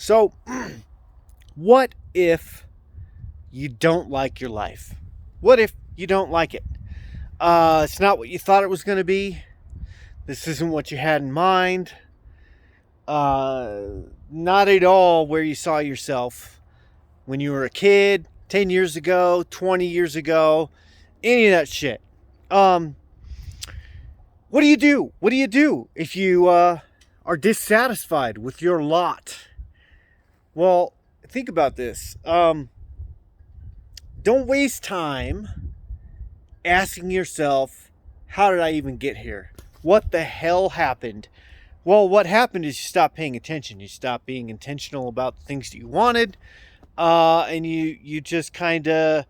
So, what if you don't like your life? What if you don't like it? It's not what you thought it was going to be. This isn't what you had in mind. Uh, Not at all where you saw yourself when you were a kid, 10 years ago, 20 years ago, any of that shit. Um, what do you do? What do you do if you are dissatisfied with your lot? Well, think about this. Don't waste time asking yourself, how did I even get here? What the hell happened? Well, what happened is you stopped paying attention. You stopped being intentional about the things that you wanted, and you just kind of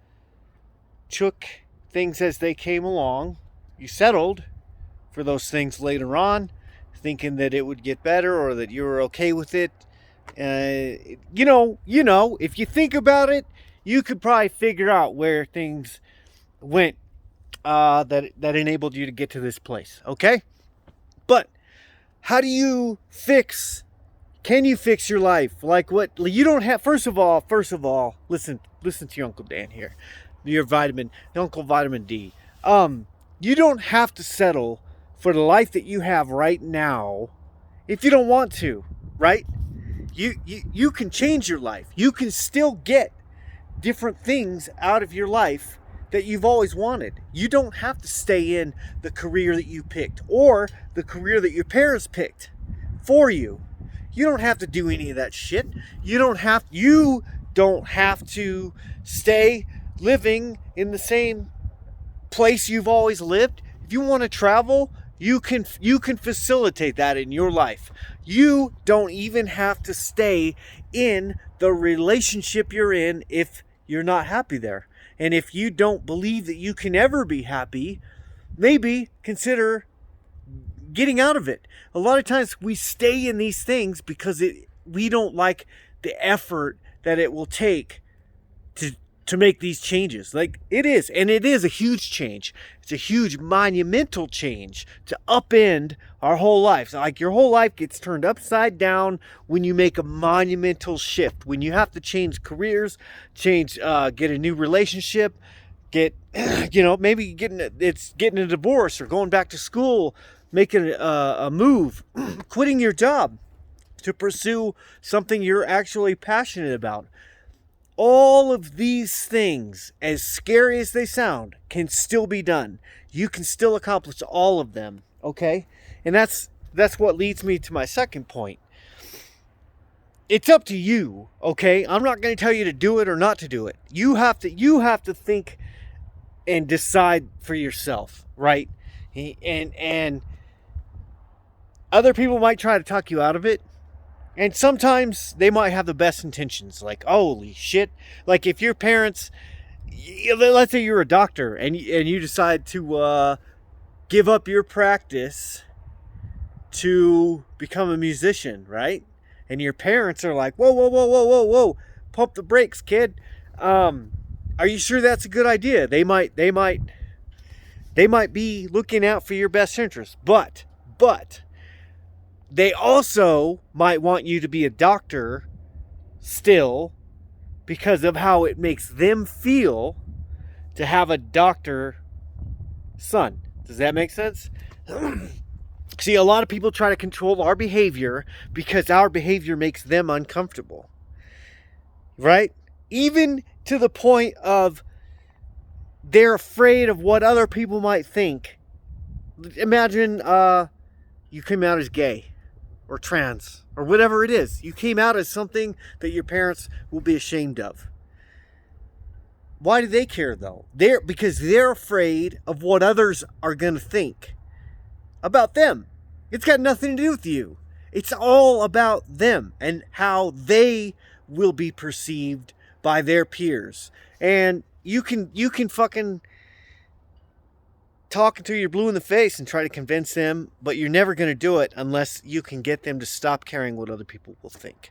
took things as they came along. You settled for those things later on, thinking that it would get better or that you were okay with it. If you think about it, you could probably figure out where things went that enabled you to get to this place. Okay, but how do you fix? Can you fix your life? Like what you don't have. First of all, listen to your Uncle Dan here. Your Uncle Vitamin D. You don't have to settle for the life that you have right now if you don't want to, right? You can change your life. You can still get different things out of your life that you've always wanted. You don't have to stay in the career that you picked or the career that your parents picked for you. You don't have to do any of that shit. You don't have to stay living in the same place you've always lived. If you want to travel, you can facilitate that in your life. You don't even have to stay in the relationship you're in if you're not happy there. And if you don't believe that you can ever be happy, maybe consider getting out of it. A lot of times we stay in these things because we don't like the effort that it will take to make these changes. Like it is a huge change. It's a huge monumental change to upend our whole lives. Like your whole life gets turned upside down when you make a monumental shift. When you have to change careers, get a new relationship, maybe getting a divorce or going back to school, making a move, quitting your job to pursue something you're actually passionate about. All of these things, as scary as they sound, can still be done. You can still accomplish all of them, okay? And that's what leads me to my second point. It's up to you, okay? I'm not going to tell you to do it or not to do it. You have to think and decide for yourself, right? And other people might try to talk you out of it. And sometimes they might have the best intentions, like, holy shit. Like if your parents, let's say you're a doctor and you decide to give up your practice to become a musician, right? And your parents are like, whoa, pump the brakes, kid. Are you sure that's a good idea? They might be looking out for your best interest, but they also might want you to be a doctor still because of how it makes them feel to have a doctor son. Does that make sense? See, a lot of people try to control our behavior because our behavior makes them uncomfortable. Right? Even to the point of they're afraid of what other people might think. Imagine you came out as gay or trans, or whatever it is. You came out as something that your parents will be ashamed of. Why do they care though? Because they're afraid of what others are going to think about them. It's got nothing to do with you. It's all about them and how they will be perceived by their peers. And you can fucking talk until you're blue in the face and try to convince them, but you're never going to do it unless you can get them to stop caring what other people will think.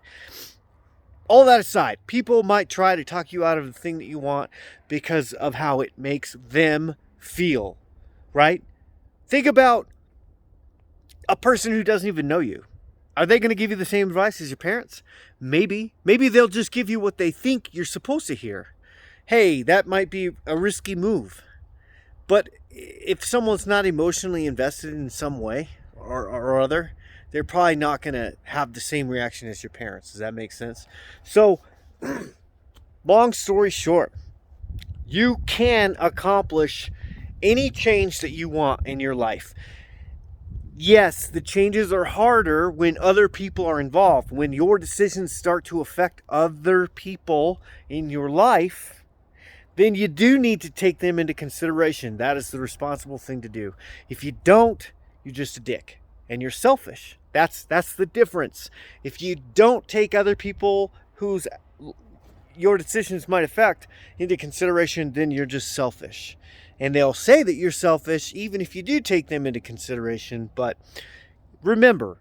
All that aside, people might try to talk you out of the thing that you want because of how it makes them feel, right? Think about a person who doesn't even know you. Are they going to give you the same advice as your parents? Maybe. Maybe they'll just give you what they think you're supposed to hear. Hey, that might be a risky move. But if someone's not emotionally invested in some way or other, they're probably not going to have the same reaction as your parents. Does that make sense? So, long story short, you can accomplish any change that you want in your life. Yes, the changes are harder when other people are involved. When your decisions start to affect other people in your life, then you do need to take them into consideration. That is the responsible thing to do. If you don't, you're just a dick and you're selfish. That's the difference. If you don't take other people whose your decisions might affect into consideration, then you're just selfish. And they'll say that you're selfish even if you do take them into consideration. But remember,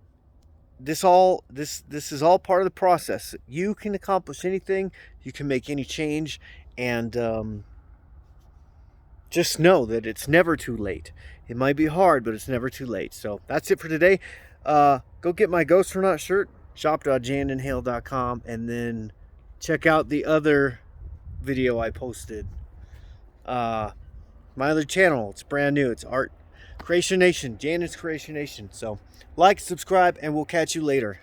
this is all part of the process. You can accomplish anything. You can make any change. And just know that it's never too late. It might be hard, but it's never too late. So that's it for today. Go get my Ghosternaut shirt, shop.janandhale.com, and then check out the other video I posted. My other channel, it's brand new. It's Art Creation Nation, Janet's Creation Nation. So like, subscribe, and we'll catch you later.